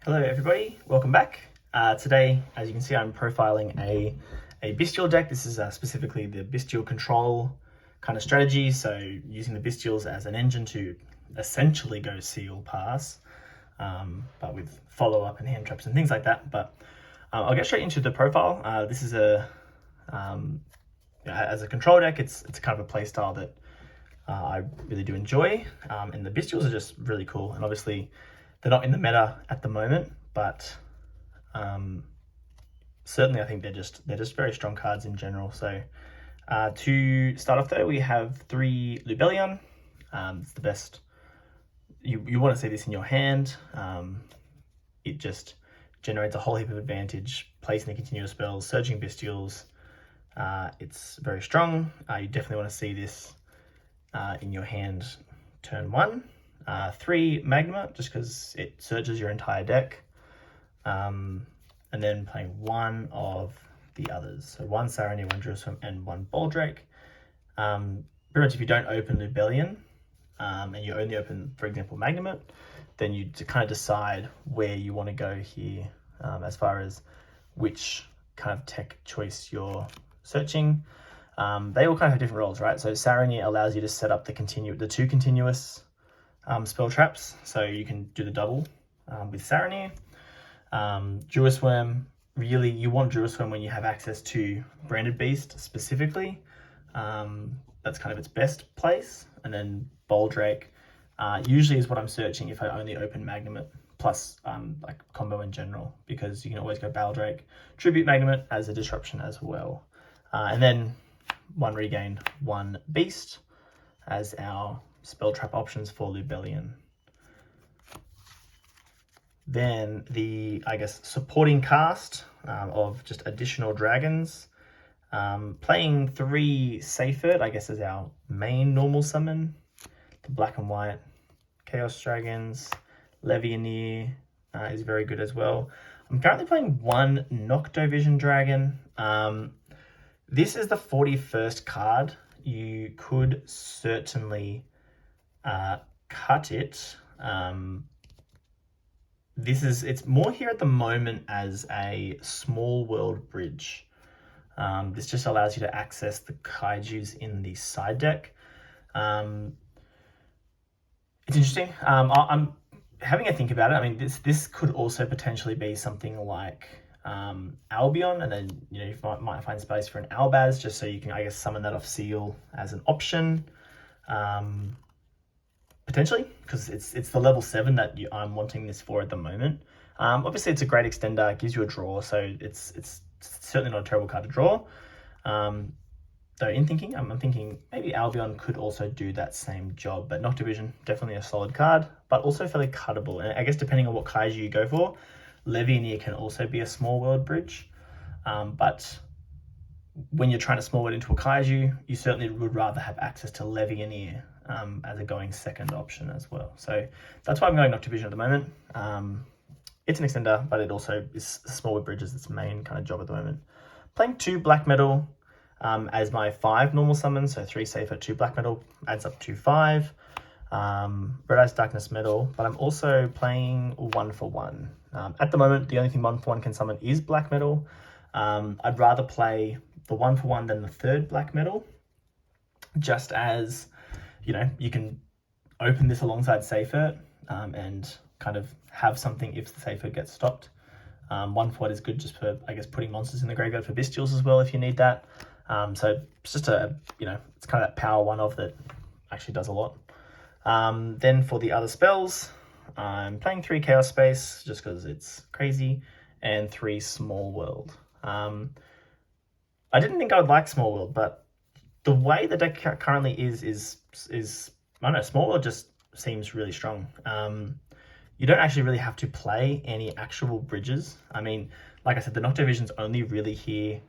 Hello everybody, welcome back. Today, as you can see, I'm profiling a Bystial deck. This is specifically the Bystial Control kind of strategy, so using the Bystials as an engine to essentially go seal pass, but with follow-up and hand traps and things like that. But I'll get straight into the profile. This is as a control deck, it's kind of a play style that I really do enjoy, and the Bystials are just really cool, and obviously they're not in the meta at the moment, but certainly I think they're just very strong cards in general. So to start off though, we have 3 Lubellion. It's the best. You want to see this in your hand. It just generates a whole heap of advantage, placing the continuous spells, searching Bystials. It's very strong. You definitely want to see this in your hand turn 1. 3 Magma, just because it searches your entire deck. And then playing 1 of the others. So 1 Sarony, 1 Jerusalem, and 1 Boldrake. Pretty much if you don't open Lubellion, and you only open, for example, Magnamut, then you kind of decide where you want to go here, as far as which kind of tech choice you're searching. They all kind of have different roles, right? So Sarony allows you to set up the 2 continuous spell traps, so you can do the double with Sarony. Jerusalem, really you want Jerusalem when you have access to Branded Beast specifically. That's kind of its best place. And then Boldrake usually is what I'm searching if I only open Magnamut, plus like combo in general, because you can always go Boldrake, Tribute Magnamut as a disruption as well. And then 1 Regain, 1 Beast as our spell trap options for Lubellion. Then the, supporting cast of just additional dragons. Playing 3 Seyfert, as our main normal summon. The black and white Chaos Dragons. Levianeer is very good as well. I'm currently playing 1 Noctovision Dragon. This is the 41st card. You could certainly cut it. It's more here at the moment as a small world bridge. This just allows you to access the kaijus in the side deck. It's interesting. I'm having a think about it. I mean, this could also potentially be something like Albion, and then you might find space for an Albaz, just so you can summon that off seal as an option. Potentially, because it's the level 7 that I'm wanting this for at the moment. Obviously, it's a great extender, it gives you a draw, so it's certainly not a terrible card to draw. Though in thinking, I'm thinking maybe Albion could also do that same job, but Noctovision, definitely a solid card, but also fairly cuttable. And I guess depending on what kaiju you go for, Levianeer can also be a small world bridge. But when you're trying to small it into a kaiju, you certainly would rather have access to Levianeer as a going second option as well. So that's why I'm going Noctovision at the moment. It's an extender, but it also is small with bridges, its main kind of job at the moment. Playing 2 black metal as my 5 normal summons, so 3 Seyfert, 2 black metal adds up to 5. Red Eyes Darkness Metal, but I'm also playing 1 for 1. At the moment, the only thing 1 for 1 can summon is black metal. I'd rather play the 1 for 1 than the 3rd black metal, just as you can open this alongside Seyfert and kind of have something if the Seyfert gets stopped. 1 for 1 is good just for, putting monsters in the graveyard for Bystials as well if you need that. So it's just it's kind of that power 1-of that actually does a lot. Then for the other spells, I'm playing 3 Chaos Space just because it's crazy, and 3 Small World. I didn't think I would like Small World, but the way the deck currently is I don't know, Small World just seems really strong. You don't actually really have to play any actual bridges. I mean, like I said, the Noctovision's only really here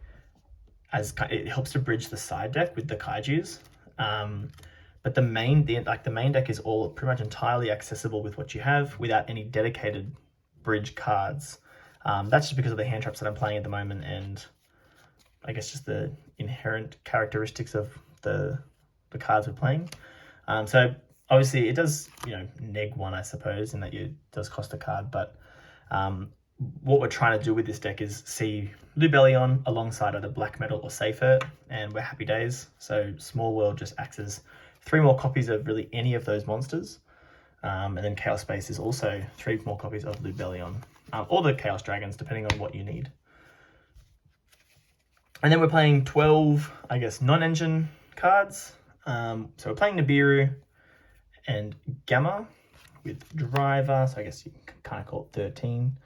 as it helps to bridge the side deck with the kaijus. But the main deck is all pretty much entirely accessible with what you have without any dedicated bridge cards. That's just because of the hand traps that I'm playing at the moment, and just the inherent characteristics of the cards we're playing. So obviously it does, neg 1, I suppose, in that it does cost a card, but What we're trying to do with this deck is see Lubellion alongside either Black Metal or Seyfert, and we're happy days. So Small World just acts as 3 more copies of really any of those monsters. And then Chaos Space is also 3 more copies of Lubellion, or the Chaos Dragons, depending on what you need. And then we're playing 12, I guess, non-engine cards. So we're playing Nibiru and Gamma with Driver, so I guess you can kind of call it 13.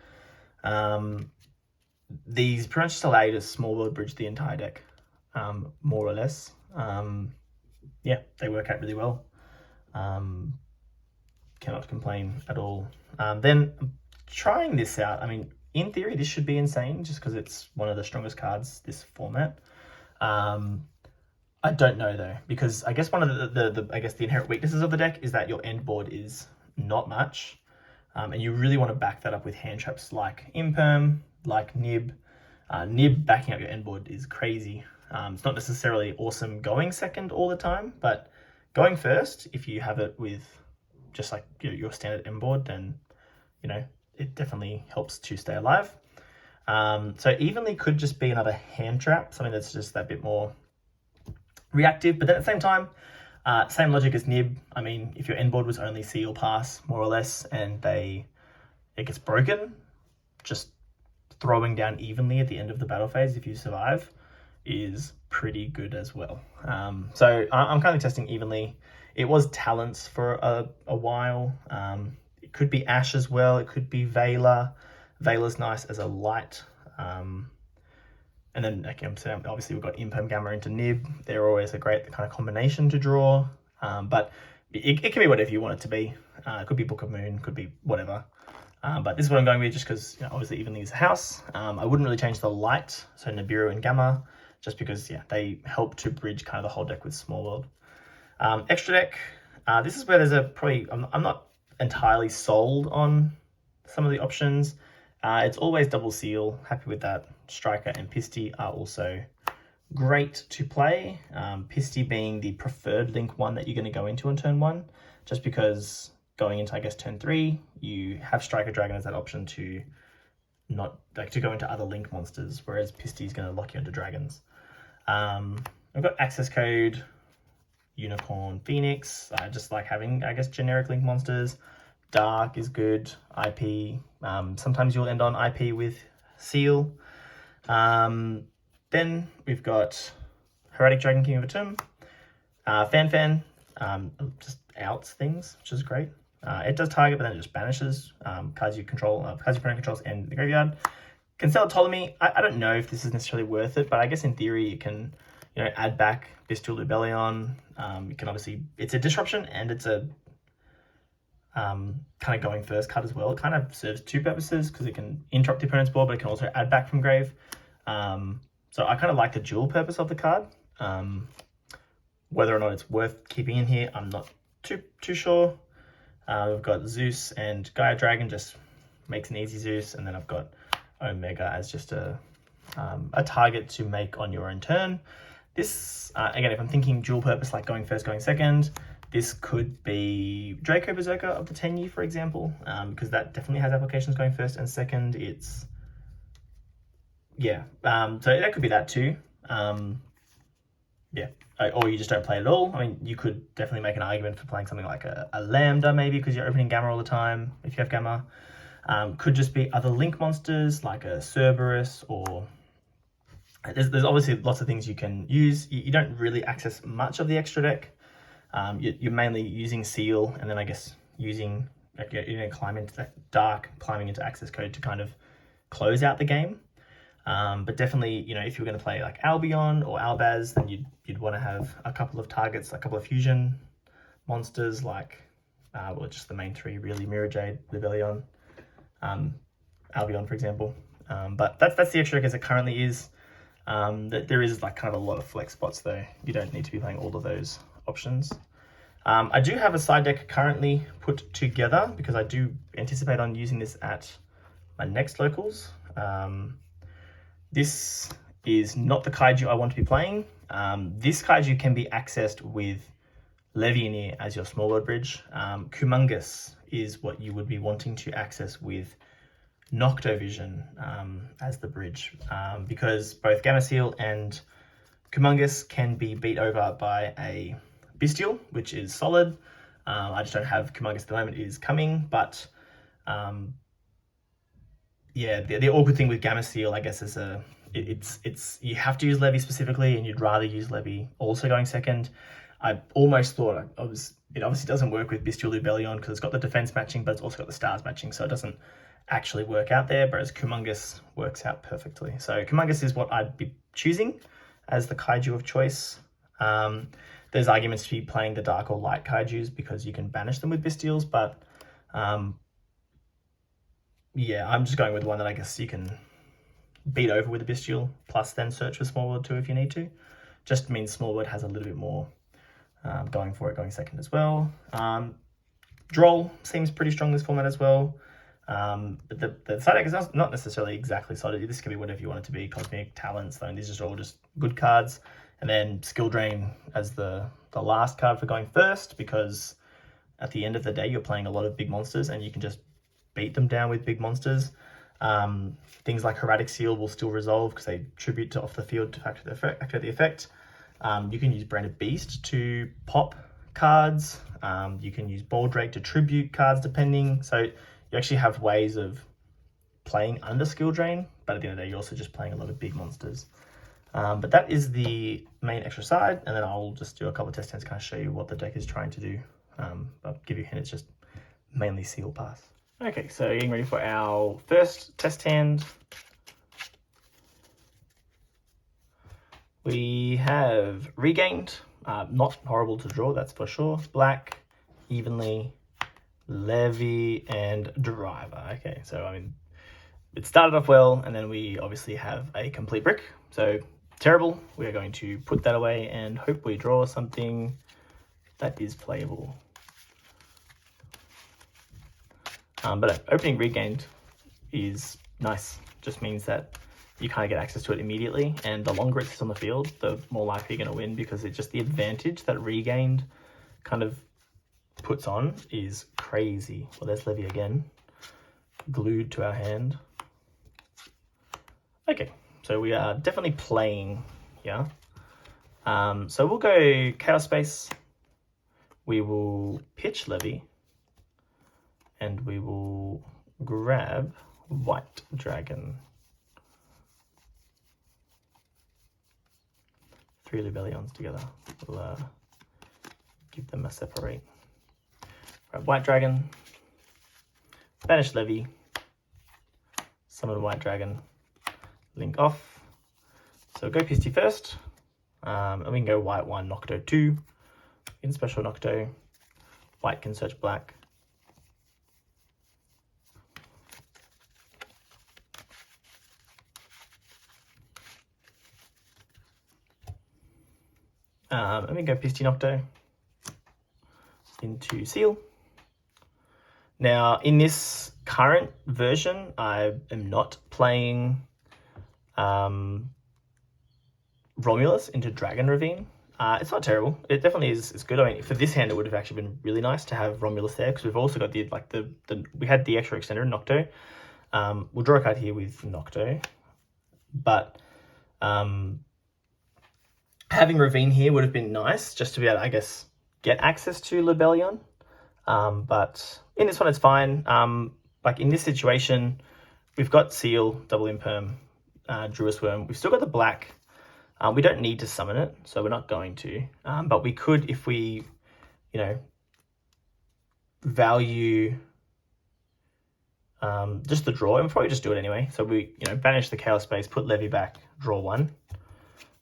These pretty much just allow you to Small World bridge the entire deck, more or less. Yeah, they work out really well. Cannot complain at all. Then trying this out, I mean, in theory, this should be insane just because it's one of the strongest cards this format. I don't know though, because I guess one of the inherent weaknesses of the deck is that your end board is not much, and you really want to back that up with hand traps like Imperm, like Nib. Nib backing up your end board is crazy. It's not necessarily awesome going second all the time, but going first, if you have it with just like your standard end board, then it definitely helps to stay alive. So Evenly could just be another hand trap, something that's just that bit more reactive, but then at the same time, same logic as Nib. I mean, if your end board was only Seal Pass, more or less, and it gets broken, just throwing down Evenly at the end of the battle phase, if you survive, is pretty good as well. So I'm currently testing Evenly. It was Talents for a while. It could be Ash as well. It could be Veiler. Veiler's nice as a light. And then obviously we've got Imperm Gamma into Nib. They're always a great kind of combination to draw. But it can be whatever you want it to be. It could be Book of Moon, could be whatever. But this is what I'm going with just because obviously Evenly is a house. I wouldn't really change the light, so Nibiru and Gamma, just because they help to bridge kind of the whole deck with Small World. Extra deck, this is where there's I'm not entirely sold on some of the options. It's always Double Seal, happy with that. Striker and Pisty are also great to play. Pisty being the preferred link one that you're going to go into on turn 1, just because going into, I guess, turn 3, you have Striker Dragon as that option to to go into other link monsters, whereas Pisty is going to lock you into dragons. I've got access code, Unicorn, Phoenix. I just like having, I guess, generic link monsters. Dark is good. IP. Sometimes you'll end on IP with Seal. Then we've got Heretic Dragon King of Atum. Fan. Just outs things, which is great. It does target, but then it just banishes cards you control, cards your opponent controls, and the graveyard. Cancel Ptolemy. I don't know if this is necessarily worth it, but I guess in theory it can, add back Bystial Rebellion. You can obviously, it's a disruption and it's a kind of going first card as well. It kind of serves 2 purposes because it can interrupt the opponent's board, but it can also add back from grave. So I kind of like the dual purpose of the card. Whether or not it's worth keeping in here, I'm not too sure. We've got Zeus and Gaia Dragon, just makes an easy Zeus, and then I've got Omega as just a target to make on your own turn. This, again, if I'm thinking dual purpose, like going first, going second, this could be Draco Berserker of the Tenyi, for example, because that definitely has applications going first and second. It's, so that could be that too. Or you just don't play it at all. I mean, you could definitely make an argument for playing something like a Lambda, maybe, because you're opening Gamma all the time, if you have Gamma. Could just be other link monsters, like a Cerberus, or... There's obviously lots of things you can use. You don't really access much of the extra deck. You're mainly using Seal, and then I guess using, climb into that Dark, climbing into access code to kind of close out the game. But definitely, if you're going to play like Albion or Albaz, then you'd want to have a couple of targets, a couple of fusion monsters like, just the main 3 really, Mirror Jade, Rebellion, Albion, for example. But that's the extra deck as it currently is. There is like kind of a lot of flex spots though. You don't need to be playing all of those options. I do have a side deck currently put together because I do anticipate on using this at my next locals. This is not the kaiju I want to be playing. This kaiju can be accessed with Levianir as your small world bridge. Kumungus is what you would be wanting to access with Noctovision as the bridge, because both Gameciel and Kumongous can be beat over by a Bystial, which is solid. I just don't have Kumongous at the moment, it is coming, but yeah, the awkward thing with Gameciel, I guess, is it's you have to use Levy specifically, and you'd rather use Levy also going second. I almost thought it obviously doesn't work with Bystial Lubellion because it's got the defense matching, but it's also got the stars matching, so it doesn't actually work out there, whereas Kumongous works out perfectly. So Kumongous is what I'd be choosing as the kaiju of choice. There's arguments to be playing the dark or light kaijus because you can banish them with Bystials, but yeah, I'm just going with one that I guess you can beat over with a Bystial, plus then search for Small World too if you need to. Just means Small World has a little bit more going for it, going second as well. Droll seems pretty strong this format as well. But the side deck is not necessarily exactly solid. This can be whatever you want it to be. Cosmic, Talents, I mean, these are all just good cards. And then Skill Drain as the last card for going first, because at the end of the day, you're playing a lot of big monsters and you can just beat them down with big monsters. Things like Erratic Seal will still resolve because they tribute to off the field to activate the effect. You can use Branded Beast to pop cards. You can use Baldrake to tribute cards depending. So you actually have ways of playing under Skill Drain, but at the end of the day, you're also just playing a lot of big monsters. But that is the main extra side, and then I'll just do a couple of test hands to kind of show you what the deck is trying to do. I'll give you a hint, it's just mainly Seal Pass. Okay, so getting ready for our first test hand. We have Regained, not horrible to draw, that's for sure. Black, Evenly, Levy, and Driver. Okay, so I mean, it started off well, and then we obviously have a complete brick. So terrible. We are going to put that away and hope we draw something that is playable. But opening Regained is nice. Just means that you kind of get access to it immediately, and the longer it sits on the field, the more likely you're going to win, because it's just the advantage that Regained kind of puts on is crazy. Well, there's Levy again, glued to our hand. Okay, so we are definitely playing here. So we'll go Chaos Space. We will pitch Levy, and we will grab White Dragon. 3 Lubellions together. We'll give them a separate. Grab White Dragon, banish Levy, summon White Dragon, link off. So go Pisty first, and we can go White 1, Nocto 2, in special Nocto. White can search black. And we go Pisty Nocto into Seal. Now, in this current version, I am not playing Romulus into Dragon Ravine. It's not terrible. It definitely is good. I mean, for this hand, it would have actually been really nice to have Romulus there, because we've also got we had the extra extender Nocto. We'll draw a card here with Nocto, but having Ravine here would have been nice just to be able to, I guess, get access to Lubellion. But in this one, it's fine. Like in this situation, we've got Seal, Double Imperm, Druis Worm. We've still got the black. We don't need to summon it, so we're not going to. But we could, if we, value just the draw, and we'll probably just do it anyway. So we, banish the Chaos Space, put Levy back, draw 1.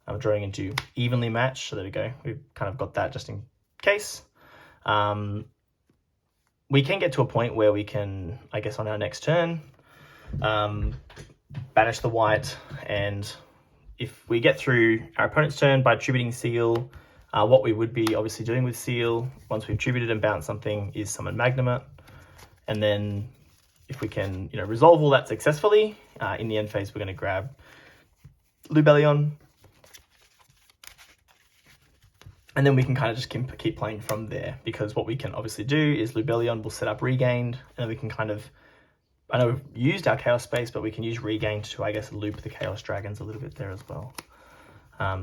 I'm drawing into Evenly Match, so there we go. We've kind of got that just in case. We can get to a point where we can, I guess, on our next turn, banish the white, and if we get through our opponent's turn by tributing Seal, what we would be obviously doing with Seal, once we've tributed and bounced something, is summon Magnemite. And then if we can, resolve all that successfully, in the end phase, we're going to grab Lubellion. And then we can kind of just keep playing from there, because what we can obviously do is Lubellion will set up Regained, and we can kind of I know we've used our Chaos Space, but we can use Regain to, I guess, loop the Chaos Dragons a little bit there as well.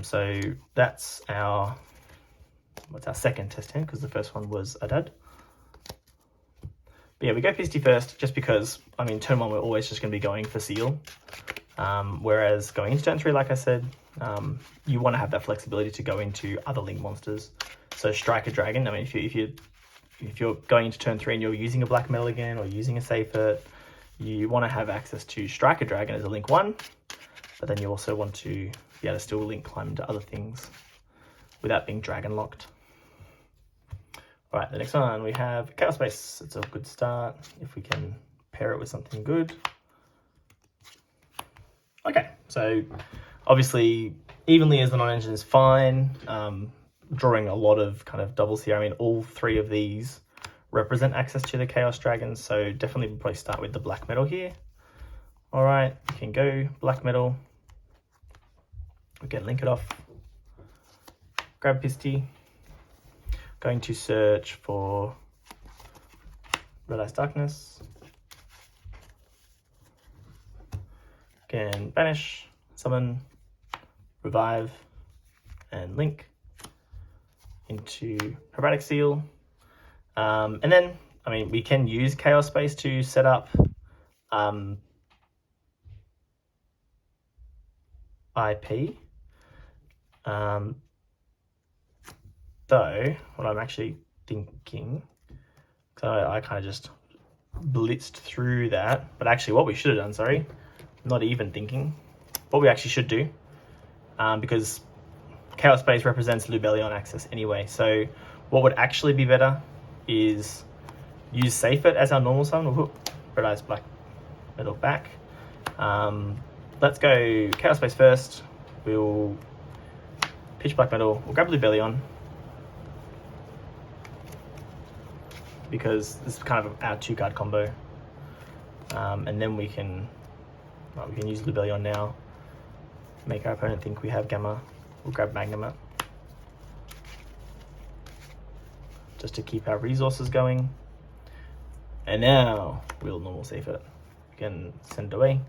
So that's our, what's our second test hand, because the first one was a dud. But yeah, we go Pisty first, just because, I mean, turn 1 we're always just going to be going for Seal. Whereas going into turn 3, like I said, you want to have that flexibility to go into other link monsters. So Strike a Dragon, I mean, if you're going into turn 3 and you're using a Black Metal again, or using a Safert, you want to have access to Strike a Dragon as a link 1, but then you also want to be able to still link climb into other things without being dragon locked. All right, the next one we have Chaos Space. It's a good start if we can pair it with something good. Okay, so obviously evenly as the non-engine is fine. Drawing a lot of kind of doubles here. I mean, all 3 of these represent access to the Chaos Dragons, so definitely we'll probably start with the Black Metal here. All right, you can go Black Metal. Again, link it off. Grab Pisty. Going to search for Red Ice Darkness. Again, banish, summon, revive, and link into Chromatic Seal. And then, I mean, we can use Chaos Space to set up IP. Though, what I'm actually thinking, because I kind of just blitzed through that, but actually what we should have done, sorry, not even thinking, what we actually should do, because Chaos Space represents Lubellion access anyway, so what would actually be better is use Safert as our normal summon. We'll put Red Eyes Black Metal back. Let's go Chaos Space first. We'll pitch Black Metal. We'll grab Lubellion, because this is kind of our 2-card combo. And then we can use Lubellion now. Make our opponent think we have Gamma. We'll grab Magnemite, just to keep our resources going. And now we'll normal safe it. Again, send it away.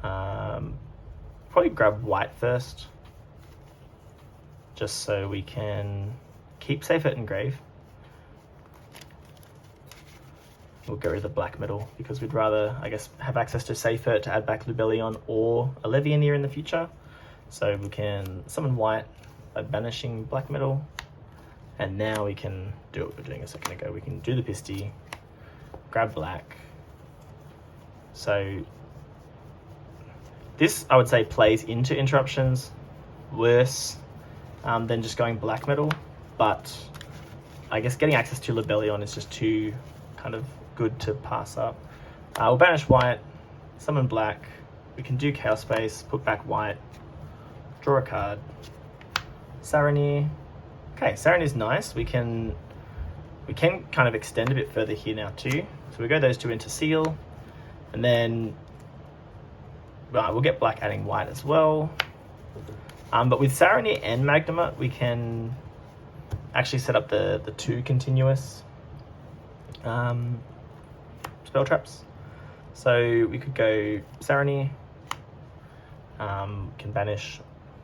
Probably grab white first, just so we can keep Safert in grave. We'll get rid of the Black Metal because we'd rather, I guess, have access to Safert to add back Lubellion or a Levianeer in the future. So we can summon white by banishing Black Metal. And now we can do what we were doing a second ago. We can do the Pisty, grab black. So this, I would say, plays into interruptions worse than just going Black Metal. But I guess getting access to Lubellion is just too kind of good to pass up. We'll banish white, summon black. We can do Chaos Space, put back white, draw a card. Saronir. Okay, Saronir's nice. We can kind of extend a bit further here now too. So we go those 2 into Seal, and then we'll get black adding white as well. But with Saronir and Magnemite, we can actually set up the 2 continuous spell traps. So we could go Saronir, can banish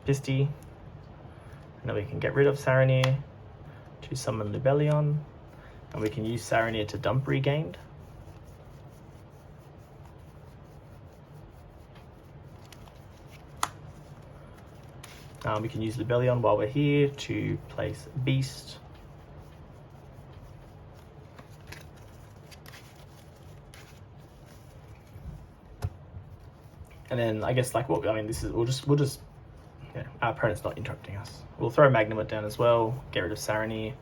Pisty, and then we can get rid of Saronir to summon Lubellion, and we can use Saronir to dump Regained. We can use Lubellion while we're here to place Beast. And then I guess like what I mean, this is we'll just yeah, our opponent's not interrupting us. We'll throw Magnemite down as well, get rid of Saronir,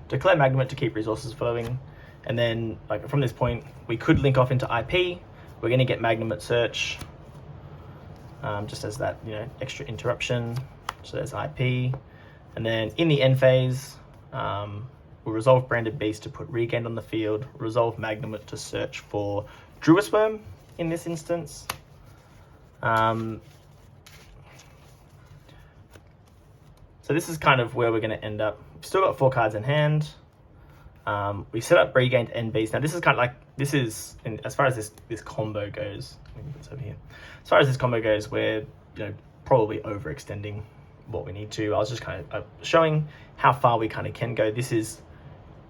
declare Magnemite to keep resources flowing, and then like from this point we could link off into IP. We're going to get Magnemite search, just as that, you know, extra interruption. So there's IP, and then in the end phase, we'll resolve Branded Beast to put Regained on the field, resolve Magnemite to search for Druisworm in this instance. So this is kind of where we're going to end up. We've still got 4 cards in hand. We set up Regained and Beast. Now this is kind of like, this is, as far as this combo goes, let me put this over here. As far as this combo goes, we're, you know, probably overextending what we need to. I was just kind of showing how far we kind of can go. This is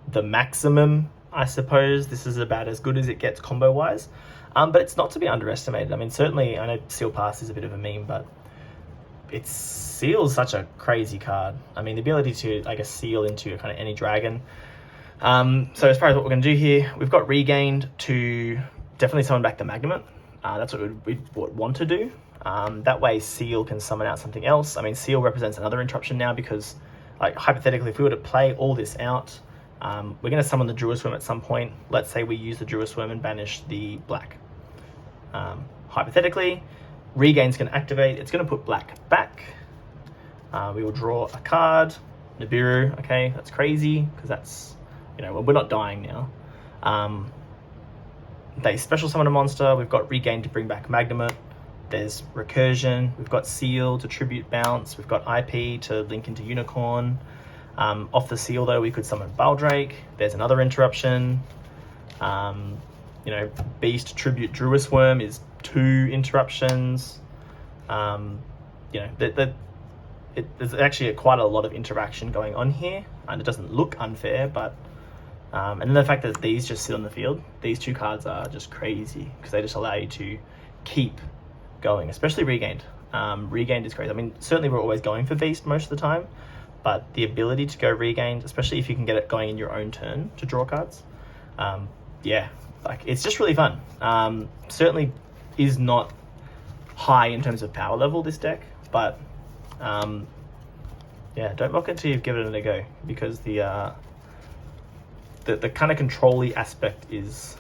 the maximum, I suppose. This is about as good as it gets combo wise, but it's not to be underestimated. I mean, certainly I know Seal Pass is a bit of a meme, but Seal's such a crazy card. I mean, the ability to, I guess, seal into kind of any dragon. So as far as what we're going to do here, we've got Regained to definitely summon back the Magnum. That's what we'd want to do. That way Seal can summon out something else. I mean, Seal represents another interruption now because, like, hypothetically, if we were to play all this out, we're going to summon the Druisworm at some point. Let's say we use the Druisworm and banish the black. Hypothetically, Regain's going to activate. It's going to put black back. We will draw a card. Nibiru, okay, that's crazy because that's, you know, we're not dying now. They special summon a monster. We've got Regain to bring back Magnamut. There's Recursion. We've got Seal to tribute bounce. We've got IP to link into Unicorn. Off the Seal though, we could summon Baldrake. There's another interruption. You know, Beast tribute Druisworm is 2 interruptions. You know, there's actually quite a lot of interaction going on here, and it doesn't look unfair, but and then the fact that these just sit on the field, these 2 cards are just crazy because they just allow you to keep going, especially Regained. Regained is crazy. I mean, certainly we're always going for Beast most of the time, but the ability to go Regained, especially if you can get it going in your own turn to draw cards, yeah, like, it's just really fun. Certainly is not high in terms of power level, this deck, but yeah, don't mock it till you've given it a go, because the kind of control-y aspect is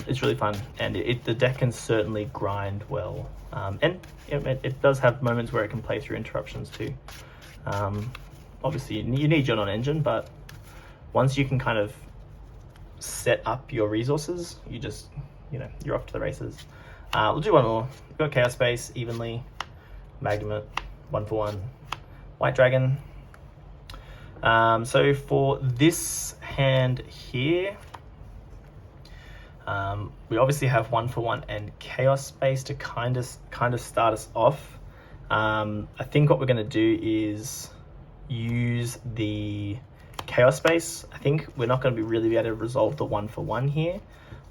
it's really fun, and the deck can certainly grind well, and it does have moments where it can play through interruptions too. Obviously you need your non-engine, but once you can kind of set up your resources, you just, you know, you're off to the races. We'll do one more. We've got Chaos Space, Evenly, Magnamut, 1/1, White Dragon. So for this hand here, we obviously have 1/1 and Chaos Space to kind of start us off. I think what we're going to do is use the Chaos Space. I think we're not going to be really able to resolve the 1/1 here,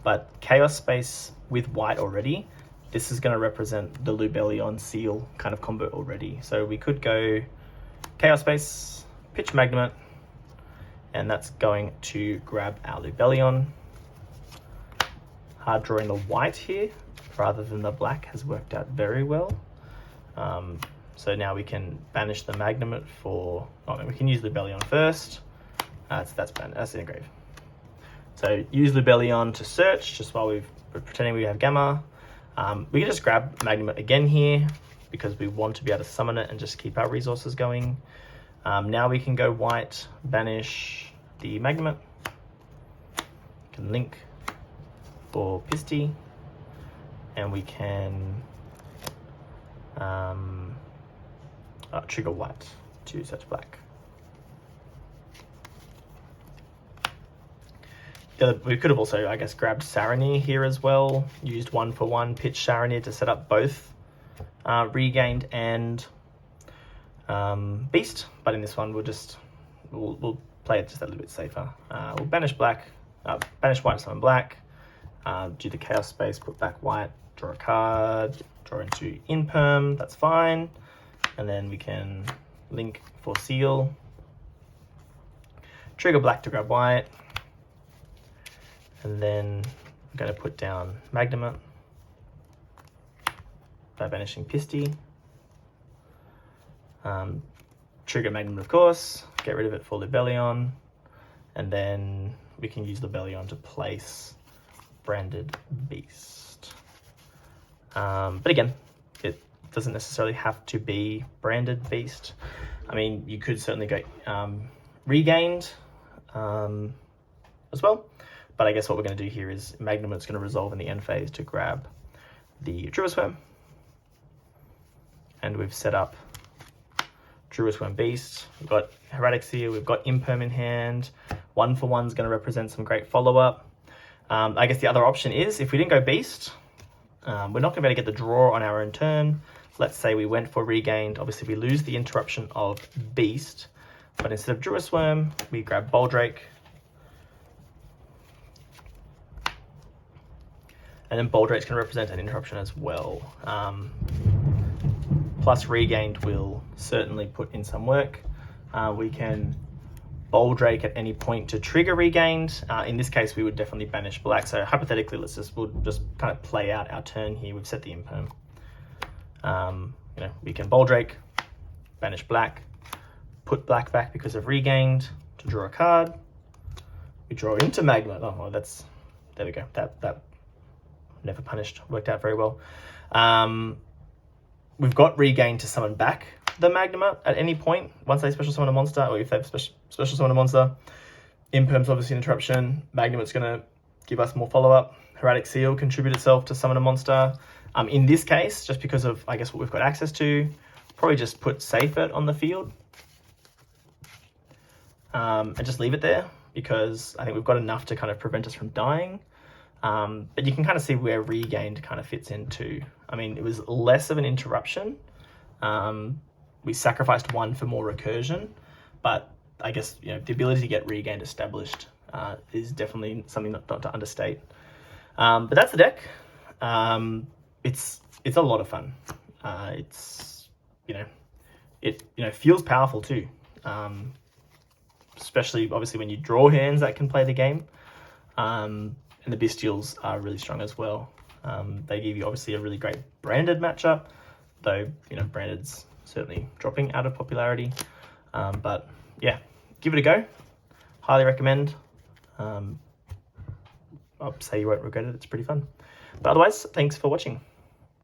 but Chaos Space with white already, this is going to represent the Lubellion Seal kind of combo already. So we could go Chaos Space, pitch Magnamut, and that's going to grab our Lubellion. Hard drawing the white here rather than the black has worked out very well. So now we can banish the Magnamut for, we can use Lubellion first. That's the engrave. So use Lubellion to search just while we're pretending we have Gamma. We can just grab Magnamut again here because we want to be able to summon it and just keep our resources going. Now we can go white, banish the Magnamut. Can link for Pisty, and we can trigger white to search black. We could have also, I guess, grabbed Saranir here as well, used 1/1, pitched Saranir to set up both Regained and Beast, but in this one we'll play it just a little bit safer. We'll banish black, banish white, summon black, do the Chaos Space, put back white, draw a card, draw into Imperm, that's fine, and then we can link for Seal, trigger black to grab white, and then I'm going to put down Magnamut by banishing Pisty. Trigger Magnamut, of course, get rid of it for Lubellion, and then we can use Lubellion to place Branded Beast. But again, it doesn't necessarily have to be Branded Beast. I mean, you could certainly go Regained as well. But I guess what we're going to do here is Magnamut's going to resolve in the end phase to grab the Druisworm. And we've set up Druisworm Beast. We've got Heretics here. We've got Imperm in hand. 1 for 1 is going to represent some great follow-up. I guess the other option is, if we didn't go Beast, we're not going to be able to get the draw on our own turn. Let's say we went for Regained. Obviously, we lose the interruption of Beast. But instead of Druisworm, we grab Boldrake. And then Boldrake's going to represent an interruption as well. Plus Regained will certainly put in some work. We can Boldrake at any point to trigger Regained. In this case, we would definitely banish black. So hypothetically, we'll just kind of play out our turn here. We've set the imperm. We can Boldrake, banish black, put black back because of Regained to draw a card. We draw into Magma. Oh, well, there we go. That never punished, worked out very well. We've got Regained to summon back the Magma at any point once they special summon a monster, or if they've special summon a monster. Imperm's obviously an interruption. Magnem's going to give us more follow-up. Heraldic Seal contribute itself to summon a monster. In this case, just because of, I guess, what we've got access to, probably just put Safet on the field and just leave it there, because I think we've got enough to kind of prevent us from dying. But you can kind of see where Regained kind of fits into. I mean, it was less of an interruption. We sacrificed 1 for more recursion, but I guess the ability to get Regained established is definitely something not to understate. But that's the deck. It's a lot of fun. It feels powerful too. Especially obviously when you draw hands that can play the game. And the Bystials are really strong as well. They give you obviously a really great branded matchup, though branded's certainly dropping out of popularity. But yeah, give it a go. Highly recommend. I'll say you won't regret it. It's pretty fun. But otherwise, thanks for watching.